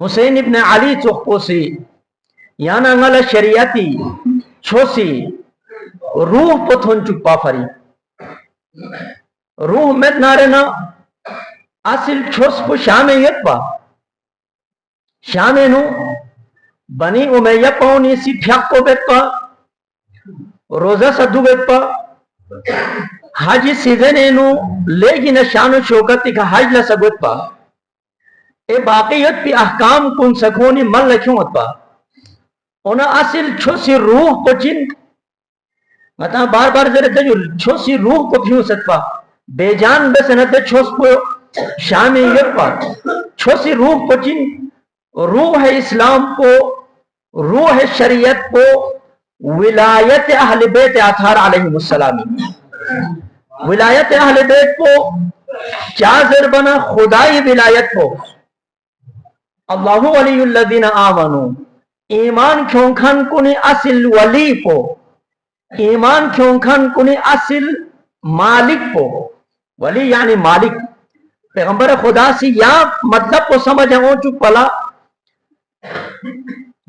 حسین ابن علی چوکپوسی یانا ngala شریعتی چھوسی روح پتھون چکپا free روح میں نارنا اصل چھوس پو شام یت پا شام نو بنی امیہ پاونی سی پھیک کو بیت پا روزہ صدو بیت پا حاجی سیزن نو لیگی نشان و شوکتی کا حاج لسا بیت پا اے باقیت پی احکام کن سکونی مل لکھوں ات پا اونا اصل چھوسی روح کو چن مطلب بار بار ذرا تجو چھوسی روح کو پھیوں ست پا بے جان بس نتے چھوس کو شامی یر پا چھوسی روح کو چن روح ہے اسلام کو روح ہے شریعت کو ولایت اہل بیت اطہار علیہ السلامی ولایت اہل بیت کو چازر بنا خدای ولایت کو اللہ ولی الذین آمنوا ایمان کیوں کھن کنی اصل ولی کو ایمان کیوں کھن کنی اصل مالک کو ولی یعنی مالک پیغمبر خدا سی یا مطلب کو سمجھ ہوں چک پلا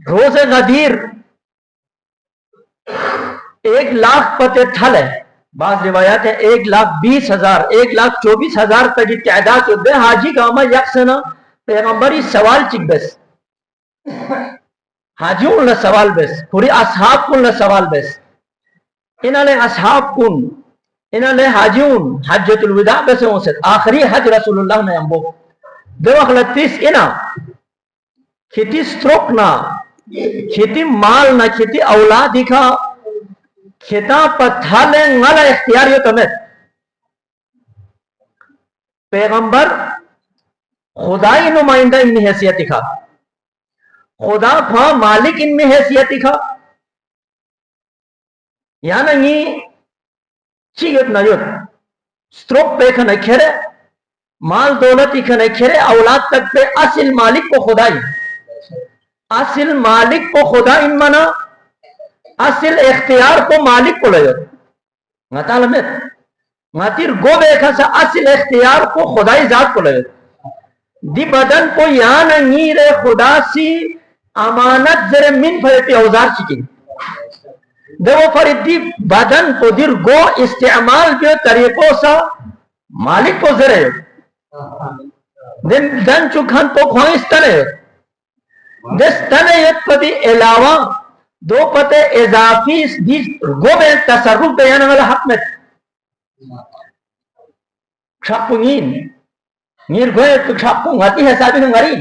روز غدیر 1,00,000 پتے ٹھل ہے بعض روایات ہے 1,20,000 1,24,000 تک تعداد بے حاجی کا عمل یکسنا پیغمبری سوال چک بس حاجیون لا سوال بس پوری اصحاب کن لا سوال بس انہا لے اصحاب کن انہا لے حاجیون حجت الوداع بس ہوں سے آخری حج رسول اللہ نے امبو دو اخلتیس انہا کھتی ستروک نا کھتی مال نا کھتی اولادی کا کھتا پتھالے نالا اختیاریو تمہیں پیغمبر خدای نمائندہ ان میں حیثیت تھا خدا تھا مالک ان میں حیثیت تھا یا نہیں چیت نیت ستروک پہ کھنے کھرے مال دولتی کھنے کھرے اولاد تک پہ اصل مالک کو خدای اصل مالک کو خدا ان منا اصل اختیار کو مالک کو لے نتال میں نتیر گو بیکھا سا اصل اختیار کو خدای ذات کو لے دی بدن کو یہاں نیر خدا سی امانت زر من فرتی اوزار چکی دو فرد دی بدن کو دیر گو استعمال بیو طریقوں سا مالک کو زرے دن چکھن تو خواہش تنے دس تنے یک پتی علاوہ دو پتے اضافی دی گو بے تصرف بیانا والا حق میں شاپنگین نیر گوئے تو چھاپوں گھاتی حسابی نگاری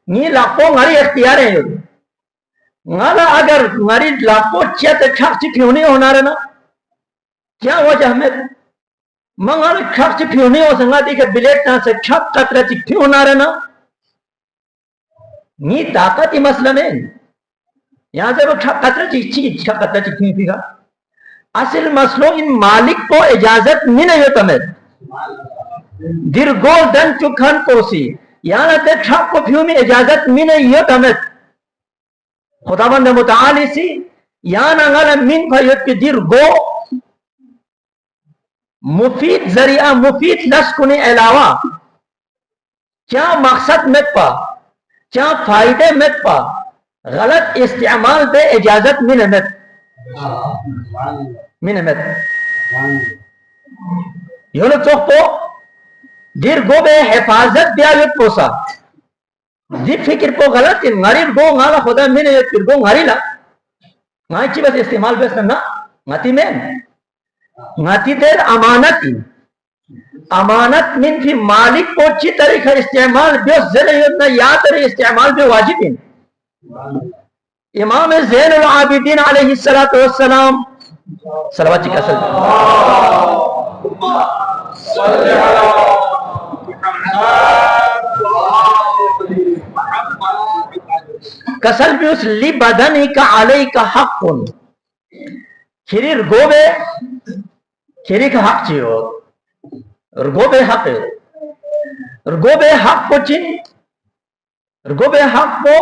نیر لاپوں گھاری اختیار ہیں نالا اگر گھاری لاپوں چیت چھاپ چی پیونی ہونا رہنا کیا وجہ ہمیں منگالا چھاپ چی پیونی ہو سنگا دی کہ بلیٹ نا سے چھاپ قطرہ چی پیونا رہنا نیر طاقتی مسئلہ میں یہاں سے وہ چھاپ قطرہ چی چھاپ قطرہ چی پیونی پیگا اصل مسئلوں ان مالک کو اجازت نہیں ہوتا میں دیر گول دن چکھن کوسی یعنی تے چھاپ کو پیو میں اجازت میں نہیں یہ تمت خدا بند متعالی سی یعنی انگل من فیت کی دیر گو مفید ذریعہ مفید لسکنے علاوہ کیا مقصد مت پا کیا فائدے مت پا غلط استعمال دے اجازت میں نمت یہ لوگ چوک تو دیر گو بے حفاظت بیا یت پوسا دی فکر کو غلط ہے غریب گو غالا خدا میں نے یت پھر گو غری لا غائی چی بس استعمال بس نا غاتی میں غاتی دیر امانت امانت من فی مالک کو چی طریقہ استعمال بیس ذرے یتنا یا طرح استعمال بے واجب ہے امام زین العابدین علیہ السلام صلوات جی کا کسل بھی اس لی بدنی کا علی کا حق کن کھری رگوبے کھری کا حق چیو رگوبے حق رگوبے حق کو چن رگوبے حق کو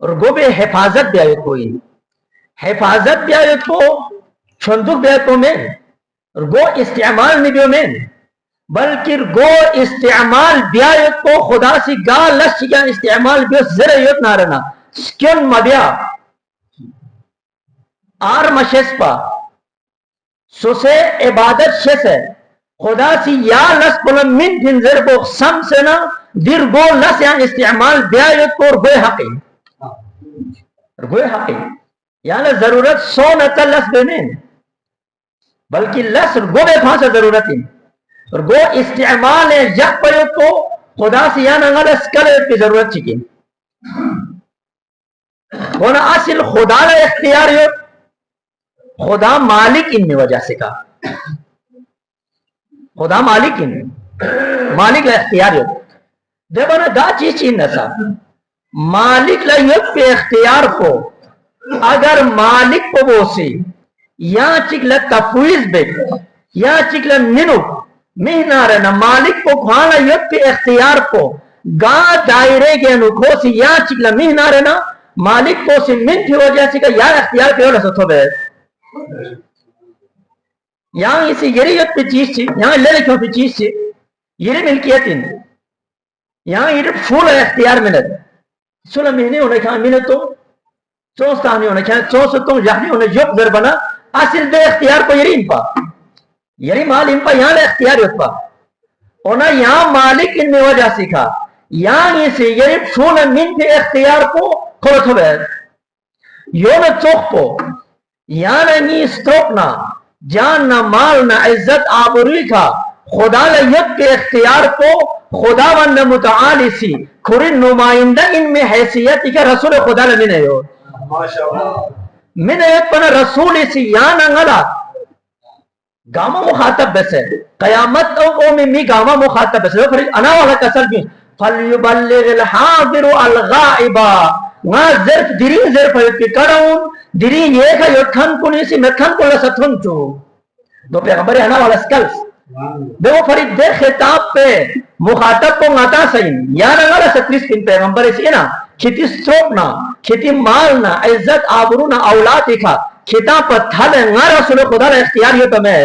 رگوبے حفاظت بھی آئے کوئی حفاظت بھی آئے کو چھندک بھی آئے تو میں رگو استعمال نہیں بھی میں بلکہ گو استعمال بیایت کو خدا سی گا لشیان استعمال بیو زرعیت نارنا سکن مبیا آر مشس پا سوسے عبادت شس ہے خدا سی یا لس پلن من پھنزر بو سم سے نا دیر گو لس یان استعمال بیایت کو اور گوئے حقی یعنی ضرورت سو نتا لس بینین بلکہ لس گو بے پھانسا ضرورت ہی اور گو استعمال ہے یک پیوت کو خدا سے یا ننگل اسکلیت کی ضرورت چکی ہونا اصل خدا لا اختیار ہے خدا مالک ان میں وجہ سے کہا خدا مالک ان مالک لا اختیار ہے دیکھو نا دا چیز نسا مالک لا یک پہ اختیار کو اگر مالک کو بوسی یا چکلا تفویض بیک یا چکلا ننو مہنا رہنا مالک کو کھانا یک پہ اختیار کو گا دائرے کے انکھو سی یا چکلا مہنا رہنا مالک کو سی من تھی وجہ سے کہ یا اختیار پہ ہونا ستھو بے یہاں اسی یری یک پہ چیز چی یہاں لے لکھوں پہ چیز چی یری ملکیت ان یہاں یری فول اختیار منت سولہ مہینے ہونے کھانا منت تو چوستانی ہونے کھانا چوستوں جہنی ہونے یک در بنا اصل دے اختیار کو یری ان پا یری مال ان پا یہاں لے اختیار ہوت پا اونا یہاں مالک ان میں وجہ سکھا یہاں اسے یری فول من پہ اختیار کو کھولت ہو بید یون چوک پو یہاں نی استروکنا جان نہ مال نہ عزت آبروی کا خدا لیت کے اختیار کو خدا وند متعالی سی کھرین نمائندہ ان میں حیثیت کا رسول خدا لمن ہے من ایت پنا رسول سی یا ننگلا گاما مخاطب بسے قیامت او میں گاما مخاطب بسے انا والا کسر بھی فَلْيُبَلِّغِ الْحَاضِرُ الْغَائِبَا نا ظرف دیرین ظرف ہے پی کڑاؤن دیرین یہ کہ یہ کھن کنی سی میں کھن کنی ستھن چو دو پیغمبری انا والا سکلس دو فرید دے خطاب پہ مخاطب کو ناتا سین یا نگالا ستریس پن پیغمبری سی نا کھتی سٹروکنا کھتی مالنا عزت آبرونا اولاد دکھا کھتا پر تھل ہے نا رسول خدا را اختیار یہ تو میں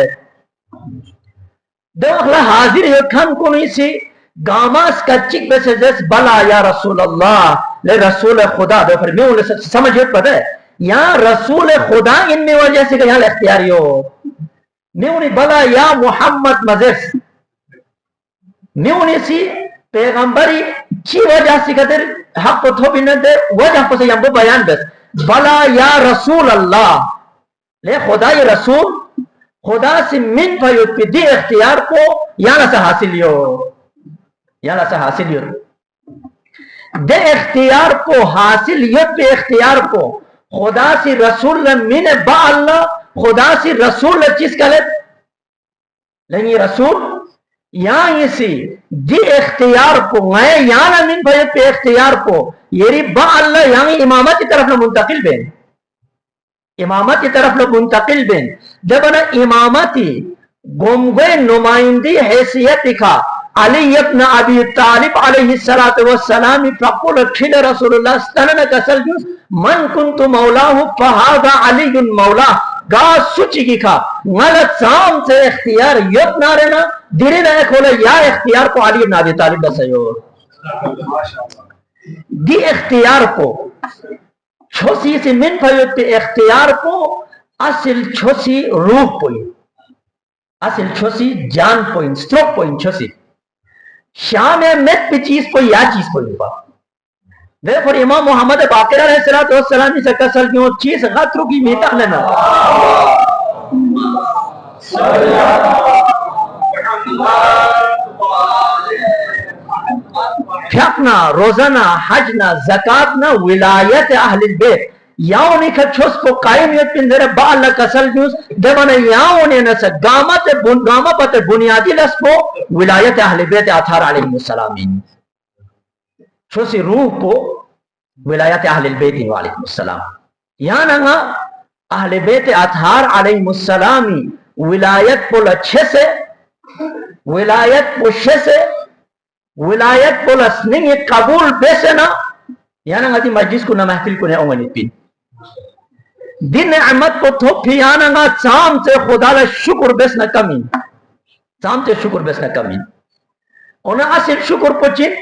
دو اخلا حاضر یہ کھن کنی سی گاماس کا چک بے سے جیس بلا یا رسول اللہ لے رسول خدا دو پر میں انہیں سمجھت پتا ہے یا رسول خدا ان میں وجہ سے کہ یہاں اختیاری ہو میں انہیں بلا یا محمد مزیس میں انہیں سی پیغمبری چی وجہ سے کہ حق کو تھو بھی نہ دے وجہ کو سے یہ بیان بس بلا یا رسول اللہ لے خدا یہ رسول خدا سے من فیوت پی دی اختیار کو یہاں سے حاصل ہو یہاں سے حاصل ہو دے اختیار کو حاصل یت پہ اختیار کو خدا سی رسول من با اللہ خدا سی رسول چیز کا لت لیکن یہ رسول یہاں اسی دی اختیار کو میں یہاں من فیت پہ اختیار کو یہ با اللہ یہاں امامت کی طرف منتقل بین امامت کی طرف منتقل بین جب انا امامتی گمگوے نمائندی حیثیت دکھا علی ابن ابی طالب علیہ السلام فقل کھل رسول اللہ ستنن کسل جوز من کنت مولاہ فہذا علی مولا گا سچی کی کھا غلط سام سے اختیار یت نہ رہنا دیرے نہ کھولے یا اختیار کو علی ابن ابی طالب بسیو دی اختیار کو چھوسی سے من فیوت پہ اختیار کو اصل چھوسی روح پوئی اصل چھوسی جان پوئی سٹروک پوئی چھوسی شام مت پہ چیز کو یا چیز کو نہیں پا دیکھو امام محمد باقر علیہ السلام سے کسل کیوں چیز غطروں کی میتا لینا پھیکنا روزانہ حجنا زکاتنا ولایت اہل البیت یاؤں نے کھچوس کو قائمیت پندر با اللہ کسل جوز دیوانا یاؤں نے نسا گاما پتے بنیادی لس کو ولایت اہل بیت اطہار علیہ السلامین چھوسی روح کو ولایت اہل بیت علیہ السلام یہاں نگا اہل بیت اطہار علیہ السلامی ولایت پل اچھے سے ولایت پوشے سے ولایت پل اسننگ قبول بیسے نا یہاں نگا دی مجلس کو نمحفل کو نے اونگنی پین دن نعمت کو تھوپی آنا گا چام سے خدا لے شکر بس نہ کمی سامتے شکر بس نہ کمی اونا اصل شکر پچن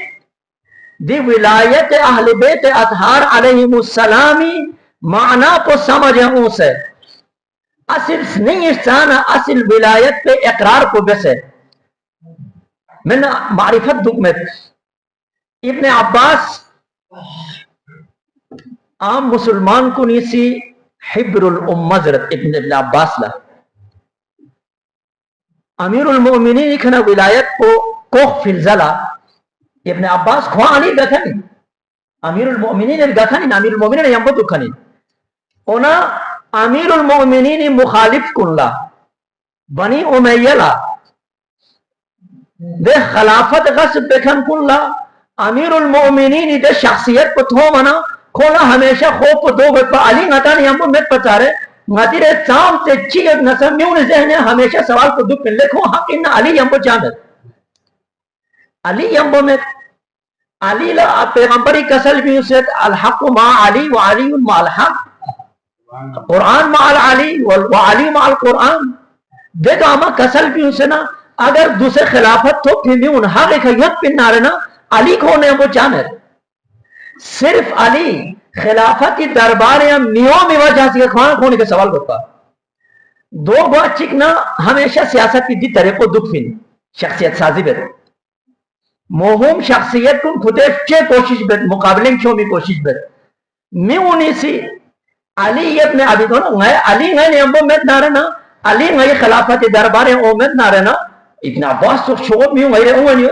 دی ولایت اہل بیت اطہار علیہم السلامی معنی کو سمجھے ہوں سے اصل نہیں استانا اصل ولایت پہ اقرار کو بس ہے من معرفت دکمت ابن عباس عام مسلمان کو نیسی حبر الام حضرت ابن عباس لا امیر المؤمنین کھنا ولایت کو کوخ فلزلہ ابن عباس خوانی گتھنی امیر المؤمنین گتھنی امیر المؤمنین یمبو دکھنی اونا امیر المؤمنین مخالف کن لا بنی امیہ لا دے خلافت غصب بکن کن لا امیر المؤمنین دے شخصیت کو تھو منا کھولا ہمیشہ خوف کو دو گئے پا علی نتانی ہم کو مت پچارے نتی رے چام سے چیئر نصر میون ذہن ہمیشہ سوال کو دو پن لکھو حق انہا علی ہم کو جاندر علی ہم کو مت علی لا پیغمبری کسل بھی اسے الحق مع علی وعلی مع الحق قرآن مع العلی وعلی مع القرآن دیکھا ہما کسل بھی اسے نا اگر دوسرے خلافت تو پھر میون حق ایک حیت پن نارے نا علی کھونے ہم کو جاندر صرف علی خلافت کی دربار یا میوں میں وجہ سے کھانا کھونے کے سوال کرتا دو بات چکنا ہمیشہ سیاست کی دی طرح کو دکھ فین شخصیت سازی بیت مہم شخصیت کو خودیف چے کوشش بیت مقابلیں کیوں میں کوشش بیت میونی سی علی ابن ابی طالب علی نے امبو مت نارنا علی نے خلافت دربار اومت نارنا ابن عباس تو شوق میوں غیر اونی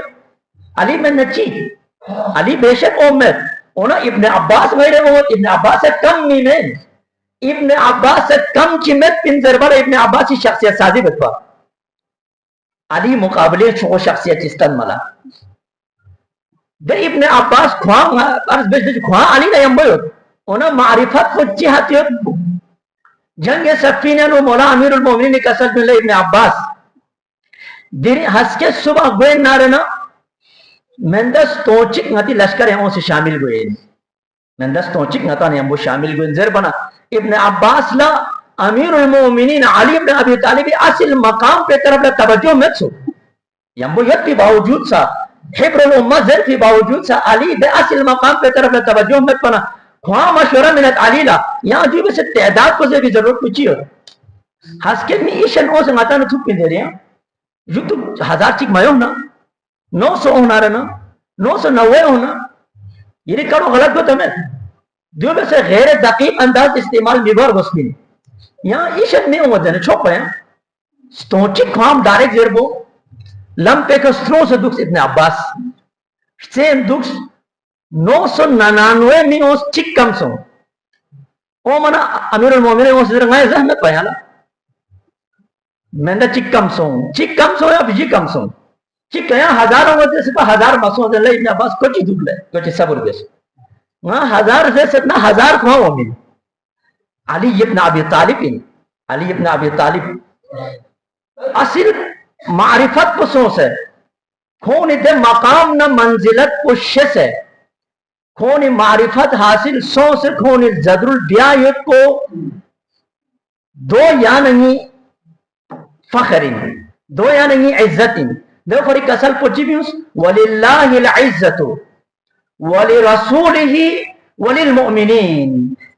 علی میں نچی علی بے شک اومت اونا ابن عباس غیر اومت ابن عباس سے کم میمن ابن عباس سے کم چمت پن دربار ابن عباسی شخصیت سازی بتوا علی مقابلے چھو شخصیت چستن ملا دے ابن عباس خواہ علی نے امبو اونا معرفت خود چیہتیت جنگ سفینہ نو مولا امیر المومنین نے کسل ملے ابن عباس دیر ہس کے صبح گوئے نارنا مندس توچک نتی لشکر ہیں سے شامل گوئے مندس توچک نتا نے ہم وہ شامل گوئے زیر بنا ابن عباس لا امیر المومنین علی ابن ابی طالب اصل مقام پہ طرف لا توجہ مت سو یم وہ یت کی باوجود سا حبر الامہ زر کی باوجود سا علی بے اصل مقام پہ طرف لا توجہ مت بنا خواہ مشورہ منت علی لا یہاں جو بس تعداد کو سے بھی ضرورت پوچھی ہو ہس کے میں ایشن او سے ماتا نہ تھوک پہ دے رہے ہیں جو تو 1000 چک مایو نا 900 ہونا رہنا 990 ہونا یہ کرو غلط کو تمہیں جو بس غیر دقیق انداز استعمال میوار غسمین یہاں ایشن میں ہوں دینے چھوپ پہ ہیں ستونچک خوام ڈائریکٹ زیر بو لمپے کا ستروں سے دکس ابن عباس سین دکس 999 میں اس چک کم سو او منا امیر المومنین اس در غیر زحمت پہیالا میں نے چک کم سو یا بجی کم سو چک کہاں ہزاروں وجہ سے 1000 مسوں دے لے ابن عباس کچھ دب لے کچھ صبر دے وہاں 1000 سے ستنا 1000 کھواں ہوگی علی ابن ابی طالب علی ابن ابی طالب اصل معرفت کو سوس ہے کھون دے مقام نہ منزلت کو شس ہے کھون معرفت حاصل سوس ہے کھون زدر البیایت کو دو یا نہیں فخرین دو یا نہیں عزتین دو فری کسل پوچھی بھی اس وَلِلَّهِ الْعِزَّةُ وَلِرَسُولِهِ وَلِلْمُؤْمِنِينَ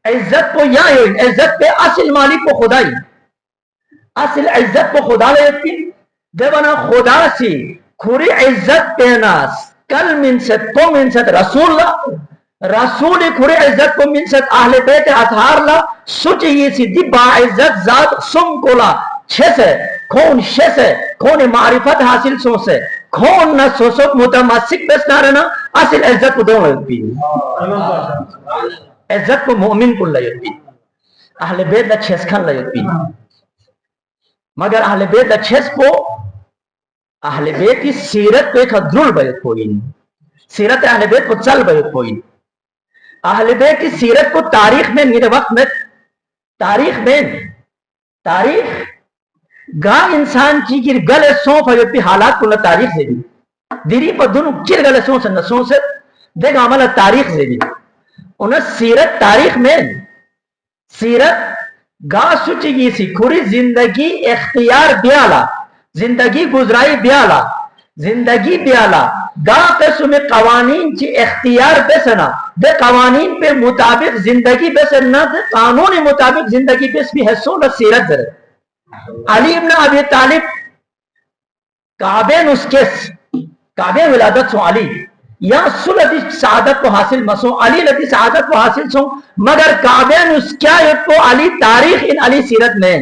عزت کو یا عزت پہ اصل مالک کو خدائی اصل عزت کو خدا لے یکی دے بنا خدا سی کھوری عزت پیناس کل منست تو منست رسول اللہ رسول کھوری عزت کو منست اہل بیت اطہار لا سچ یہ سی دی با عزت ذات سم کولا چھے سے کھون شے سے کھون معرفت حاصل سو سے کھون نہ سوسک متمسک بس نہ رہنا اصل عزت کو دونوں لگتی عزت کو مومن کو لگتی اہل بیت لا چھس کھن لگتی مگر اہل بیت لا چھس کو اہل بیت کی سیرت کو ایک درل بیت کوئی سیرت اہل بیت کو چل بیت کوئی اہل بیت کی سیرت کو تاریخ میں میرے وقت میں تاریخ گاہ انسان کی گر گلے سونف ہے جو حالات کو نہ تاریخ سے بھی دیری پر دونوں کر گلے سونف سے نہ سونف سے دیکھ عملہ تاریخ سے بھی انہیں سیرت تاریخ میں سیرت گاہ سچی گی سی کھوری زندگی اختیار بیالا زندگی گزرائی بیالا زندگی بیالا دا قسم قوانین چی اختیار بسنا دے قوانین پہ مطابق زندگی بسنا دے قانون مطابق زندگی بس بھی حسون سیرت در علی ابن ابی طالب کعبین اس کس کعبین ولادت سو علی یا سلطی سعادت کو حاصل مسو علی لدی سعادت کو حاصل سو مگر کعبین اس کیا کو علی تاریخ ان علی سیرت میں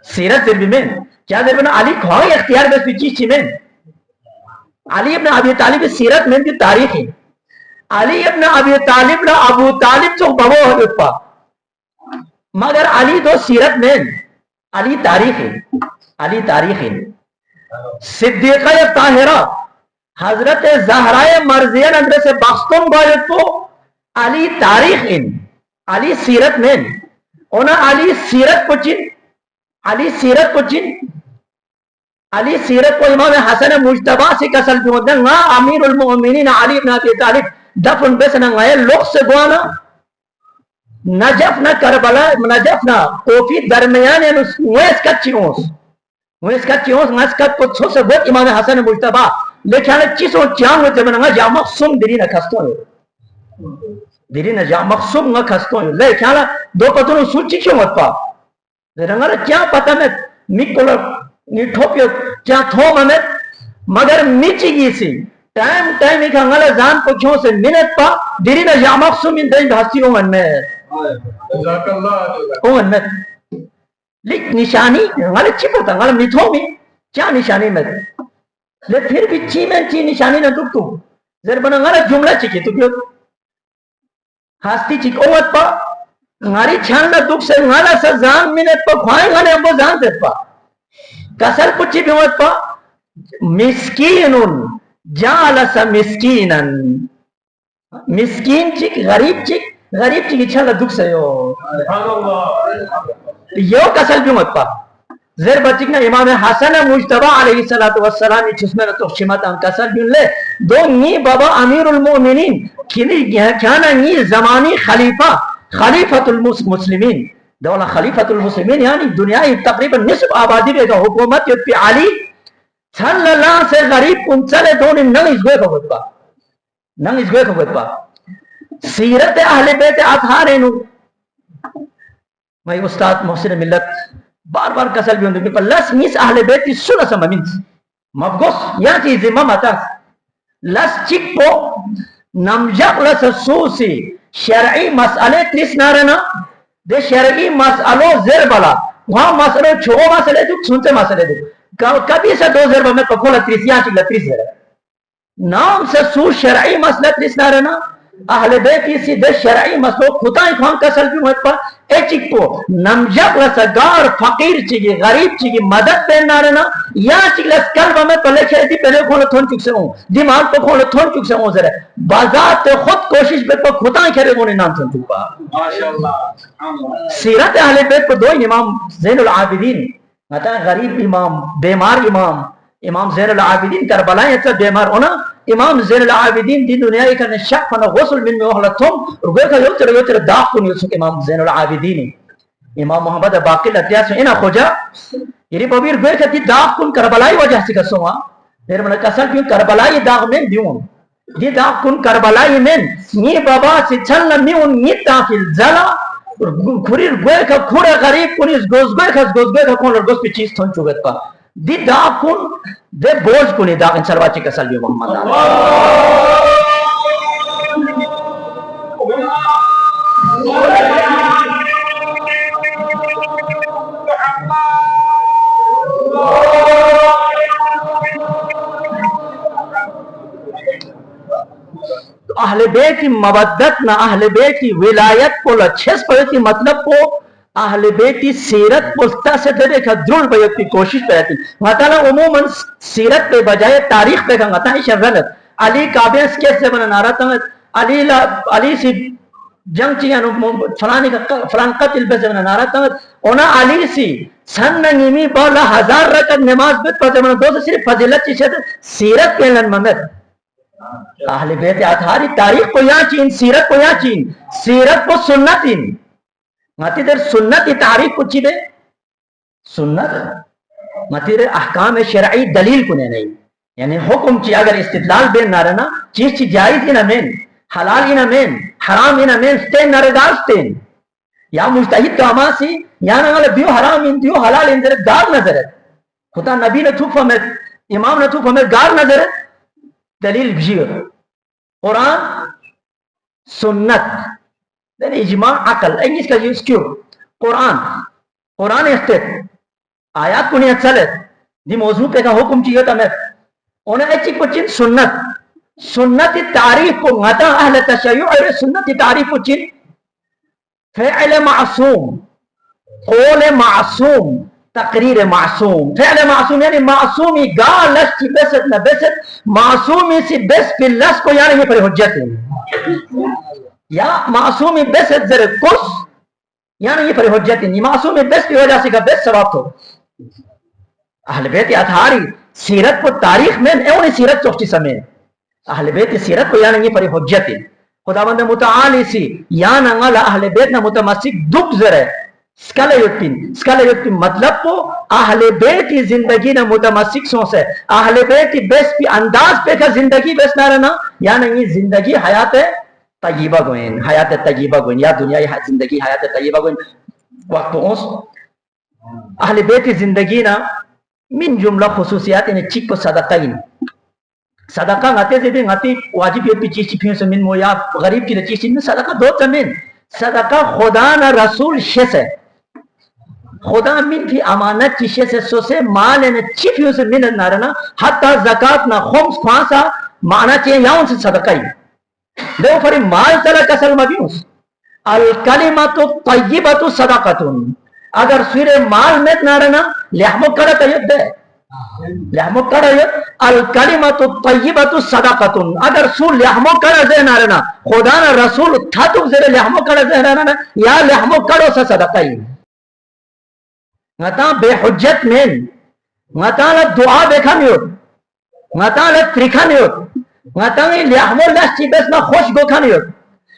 سیرت ذربی میں کیا ذربنا علی کھوائی اختیار بس بھی چیز چی میں علی ابن ابی طالب سیرت میں بھی تاریخ ہے علی ابن ابی طالب لا ابو طالب چو بابو حضرت پا مگر علی دو سیرت میں علی تاریخ ہے علی تاریخ ہے صدیقہ طاہرہ حضرت زہرائے مرضیہ ندر سے بخستم گویت کو علی تاریخ ان علی سیرت میں اونا علی سیرت کو چن علی سیرت کو چن علی سیرت کو امام حسن مجتبہ سے کسل بھی ہوتا ہے امیر المؤمنین علی ابن ابی طالب دفن بسنا غیر لوگ سے گوانا نجف نہ کربلا نجف نہ کوفی درمیان ویس کچی ہونس ویس کچی ہونس نس کت کو چھو سے گوت امام حسن مجتبہ لیکن چیزوں چاہوں ہوتے بنا جا مقصوم دیری نہ کھستوں دیری نہ جا مقصوم نہ کھستوں لیکن دو پتنوں سوچی کیوں مت پا رنگر کیا پتا میں میکولر نیٹھوپیو کیا تھو میں مگر میچی گی سی ٹائم ایک انگل زان کو کیوں سے منت پا دیری نہ جا مقصوم ان دیں بھاستی ہوں میں اون میں لیک نشانی انگل چی پتا انگل میٹھو میں کیا نشانی میں لے پھر بھی چی میں چی نشانی نہ دکھ تو زربنا انگل جملہ چکی تو کیوں ہاستی چک اوت پا انگاری چھان نہ دکھ سے انگل سا زان منت پا کھوائیں گانے ہم وہ زان دیت پا کسر پچی بھی ہوت پا مسکینن جالسا مسکینن مسکین چک غریب چک اچھا دکھ سے یو کسل بھی ہوت پا زیر بچک نا امام حسن مجتبہ علیہ السلام چس میں تو شمت ان کسل بھی لے دو نی بابا امیر المؤمنین کیانا نی زمانی خلیفت المسلمین دولہ خلیفت المسلمین یعنی دنیا تقریبا نصف آبادی بے گا حکومت یود پی علی صلی اللہ سے غریب کنچلے دونی ننگ اس گوئے کھوگت پا سیرت اہل بیت اطہارینو میں استاد محسن ملت بار بار کسل بھی ہوندے پر لس نیس اہل بیت سنہ سمامین مفگوس یا چیزی ممتا لس چک پو نمجق لس سوسی شرعی مسئلے تریس نارنا دے شرعی مسئلو زیر بلا وہاں مسئلو چھو مسئلے دو سنتے مسئلے دو کبھی سے دو زیر میں پکولا تریس یہاں چکلا تریس زیر نام سے سو شرعی مسئلہ تریس نارنا اہل بیتی سی دے شرعی مسئلو خطائی خوان کسل بھی ہوئے پا اے چک پو نمجق لسا گار فقیر چکی غریب چکی مدد پہن نارنا یا چک لس کلبہ میں پلے کھیتی پہلے کھولا تھون چک سے ہوں دماغ پہ کھولا تھون چک سے ہوں زیر بازات خود کوشش پہ پا خطائی کھرے گونے نام تھون چک پا سیرت اہل بیت کو دو امام زین العابدین غریب امام بیمار امام زین العابدین کربلائیں اچھا بیمار ہونا امام زین العابدین دی دنیا ایک نشک فنا غسل من میں احلتهم اور گوئے کا یوتر داخ کنی اسک امام زین العابدین امام محمد باقی لطیات سے انہا خوجا یعنی بابیر گوئے کا دی داخ کن کربلائی وجہ سے کسو ہاں پھر منہ کسل کیوں کربلائی داغ میں دیون دی داغ کن کربلائی میں نی بابا سے چھلنا میون نی تاکل زلا کھریر گوئے کا کھوڑا غریب کنی اس گوزگوئے کا کون لرگوز پی چیز تھون چوگت پا دی داغ کن دے بوجھ کنی داغ ان سلواچی کسل بھی محمد اہل بیت کی مودت نہ اہل بیت کی ولایت کو لچھس پڑتی مطلب کو اہل بیت کی سیرت پلتا سے دے دیکھا درل بیت کی کوشش پہتی مطلع عموماً سیرت پہ بجائے تاریخ پہ کہنگا تا ایشہ غلط علی کعبہ اس کیسے بنا نارا تا علی سی جنگ چیئے فلان قتل پہ سے بنا نارا تا اونا علی سی سن نگیمی بالا 1000 رکت نماز بیت پہ سے بنا دو سے صرف فضلت چیزے سیرت پہ لن ممت اہل بیت اطہاری تاریخ کو یہاں چین سیرت کو یہاں چین سیرت کو سنت ان ماتی در سنت تعریف کو چی دے سنت متیر احکام شرعی دلیل کنے نہیں یعنی حکم چی اگر استدلال بین نہ رہنا چیز چی جائز اینا مین حلال اینا مین حرام اینا مین ستین نہ رداشتین یا مجتہد تو اماسی یا نغل دیو حرام ان دیو حلال ان در گار نظرت خدا نبی نے تو فهمت امام نے تو فهمت گار نظرت دلیل بجیر قرآن سنت دل اجماع عقل انگیس کا جیس کیوں قرآن اختت آیات کو نہیں چلت دی موضوع پہ کا حکم چیئے تا میں انہیں ایچی کچھ سنت تعریف کو غتا اہل تشیع سنت تعریف کو چین فعل معصوم قول معصوم تقریر معصوم فعل معصوم یعنی معصومی گا لش کی بست نہ بست معصومی سی بس پی لش کو یعنی یہ پر حجت ہے یا معصومی بست ذر کس یعنی یہ پر حجت ہے معصومی بس کی وجہ سے کا بس ثواب تو اہل بیت اطہاری سیرت کو تاریخ میں اونی سیرت چوکچی سمیں اہل بیت سیرت کو یعنی یہ پر حجت ہے خداوند متعالی سی یا نغل اہل بیت نہ متمسک دک ذرے سکلیوتین مطلب کو اہل بیت کی زندگی نہ متمسک سو سے اہل بیت کی بیس پی انداز پہ کا زندگی بیس نہ رہنا یعنی یہ زندگی حیات طیبہ گوئن حیات طیبہ گوئن یا دنیا زندگی حیات طیبہ گوئن وقت پہنس اہل بیت کی زندگی نہ من جملہ خصوصیات انہیں چک کو صدقہ غاتے سے بھی غاتی واجب یہ پی چیز چیپیوں سے من مویا غریب کی چیز میں صدقہ دو تمین صدقہ خدا نہ رسول شیس ہے خدا من فی امانت کی شیس ہے سو سے مال انہیں چیپیوں سے من نہ رہنا حتی زکاة نہ خمس خانسا معنی چاہیے یا ان سے صدقہ ہی دیو فری مال تلک اصل مبیوس الکلمت طیبت صدقتن اگر سویر مال میں نہ رہنا لحمو کرا تیت دے لحمو کرا الکلمت طیبت صدقتن اگر سو لحمو کرا زے نہ رہنا خدا نہ رسول تھا تو زیر لحمو کرا زے نہ رہنا یا لحمو کرو سا صدقہ ہی غطا بے حجت میں غطا دعا بیکھا نہیں ہوت غطا ترکھا نہیں ہوت غطا لحمو لشی بس نہ خوش گوکھا نہیں ہوت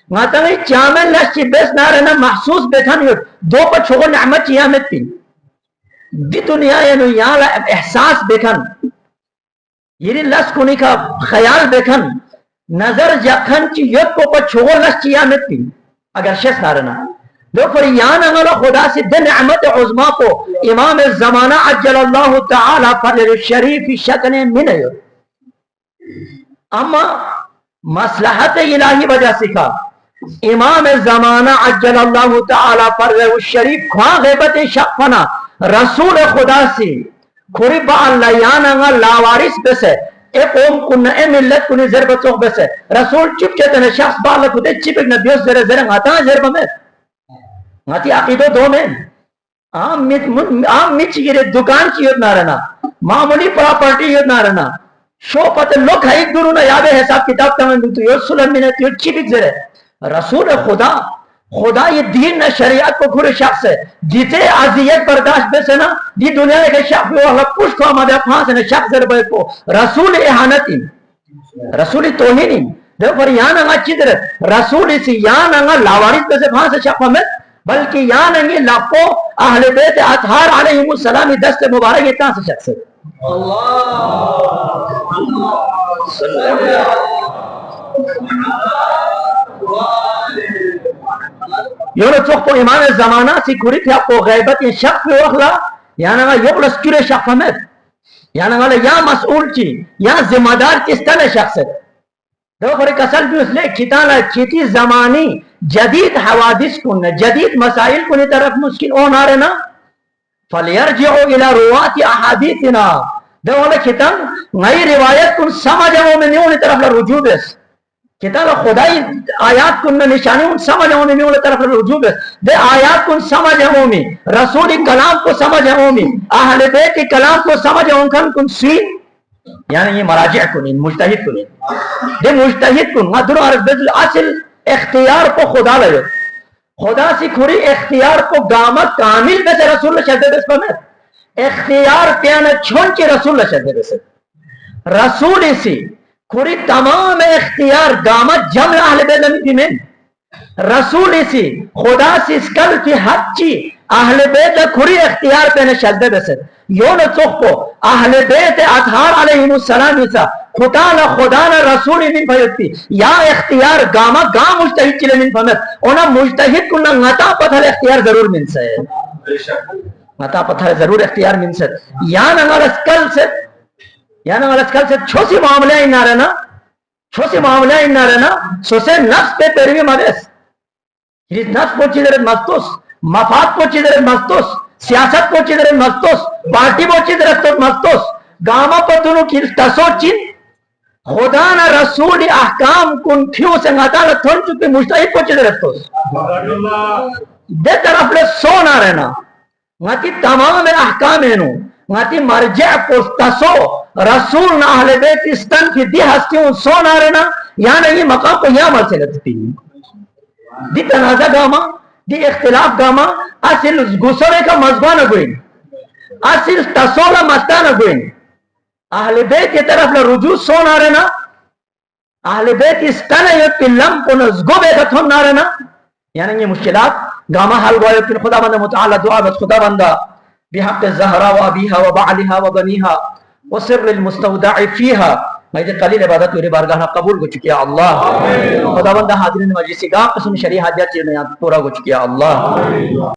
غطا چامن لشی بس نہ رہنا محسوس بیکھا نہیں ہوت دو پر چھوڑ نعمت چیامت پی دی دنیا یعنی یہاں احساس بیکھن یہ لس کنی کا خیال بیکھن نظر جکھن چی یت کو پر چھوڑ لس چیامت پی اگر شیس نہ رہنا دو پر یہاں نغلا خدا سے دن نعمت عظمہ کو امام الزمانہ عجل اللہ تعالی فضل الشریف شکن من ہے اما مصلحت الہی وجہ سکھا امام زمانہ عجل اللہ تعالی فضل الشریف خواہ غیبت شقفنا رسول خدا سی کھوری با اللہ یانگا لاوارس بسے اے قوم کن اے ملت کنی ضربتوں بسے رسول چپ چیتنے شخص بالا کھتے چپک نبیوس زر زر غاتا ضرب میں غاتی عقیدو دو میں عام مچ گرے دکان چیت نہ رہنا معمولی پراپرٹی یت نہ رہنا شو پتہ لوگ ہے ایک دونوں یاد ہے حساب کتاب تمہیں تو یہ سلم میں تو چپک زر رسول خدا یہ دین نہ شریعت کو کھڑے شخص ہے جیتے عذیت برداشت بے سے نا دی دنیا کے شخص کو اللہ پوش کو آمدہ پھانس ہے شخص زربے کو رسول احانتی رسول توہینی دیو پر یہاں نگا چیدر رسول اسی یہاں نگا لاوارث بے سے پھانس ہے شخص میں بلکہ یہاں نگی لاپو اہل بیت اطہار علیہ السلام دست مبارک اتنا سے شخص ہے یونو چوک کو امام زمانہ سی کھوری تھی آپ کو غیبت یہ شخص پہ وقلا یعنی یقلس کیرے شخص ہمیں یعنی یا مسئول چی یا ذمہ دار کس طرح شخص ہے دو پر کسل بھی اس لئے کتانا چیتی زمانی جدید حوادث کن جدید مسائل کنی طرف مشکل ہونا رہنا فَلْيَرْجِعُوا إِلَى رُوَاتِ أَحَادِيثِنَا دو والا کتان نئی روایت کن سمجھو میں نیونی طرف رجوع بس کتاب خدای آیات کن نشانی ان سمجھو میں نیونی طرف رجوع بس دے آیات کن سمجھو میں رسول کلام کو سمجھو میں اہل بیت کلام کو سمجھو کن سوین یعنی یہ مراجع کنین مجتہد کنین دے مجتہد کن مدر عرض بیت اصل اختیار کو خدا لے خدا سی کھوری اختیار کو گامت کامل میں سے رسول اللہ شہدے بس پمت اختیار پیانا چھون کے رسول اللہ شہدے بس رسول اسی کھوری تمام اختیار گامت جمع اہل بیت لمی میں رسول اسی خدا سی اسکل کی حد چی اہل بیت کھری اختیار پہ نشدد بسد یون چخپو اہل بیت اطہار علیہم السلام ایسا خدا نا رسول من فیدتی یا اختیار گاما گام مجتہد چلے من فمت اونا مجتہد کننا غطا پتھر اختیار ضرور من سے غطا پتھر ضرور اختیار من سے یا نگل اسکل سے چھوسی معاملہ ہی نہ رہنا چھوسی معاملہ ہی نہ رہنا سوسے نفس پہ پیروی مدرس نفس پوچھی درد مستوس مفاد پوچھی درد مستوس سیاست پوچھی درد مستوس پارٹی پوچھی درد مستوس گاما پتنو کی تسو چین خدا نا رسول احکام کن تھیو سے نتالا تھن چکی مجتہد پوچھی درد توس دے طرف لے سو نہ رہنا نتی تمام احکام اینو نتی مرجع پستسو رسول نا اہل بیت استن کی دی ہستیوں سو نہ رہنا یعنی یہ مقام کو یہاں مر سے لگتی دی تنازع گاما دی اختلاف گاما اصل گسرے کا مذبان گوئن اصل تسولہ مستان گوئن اہل بیت کی طرف رجوع سو نہ رہنا اہل بیت استن یک لم کو نزگو بے تھم نہ رہنا یعنی یہ مشکلات گاما حل گوئے پھر خدا بندہ متعالی دعا بس خدا بندہ بحق الزہرہ و ابیہا و بعلہا و بنیہا و سر المستودع فیہا میں قلیل عبادت میرے بارگاہ قبول کو چکیا اللہ خدا بندہ حاضرین مجلسی گاہ قسم شریح حاجات چیز میں پورا کو چکیا اللہ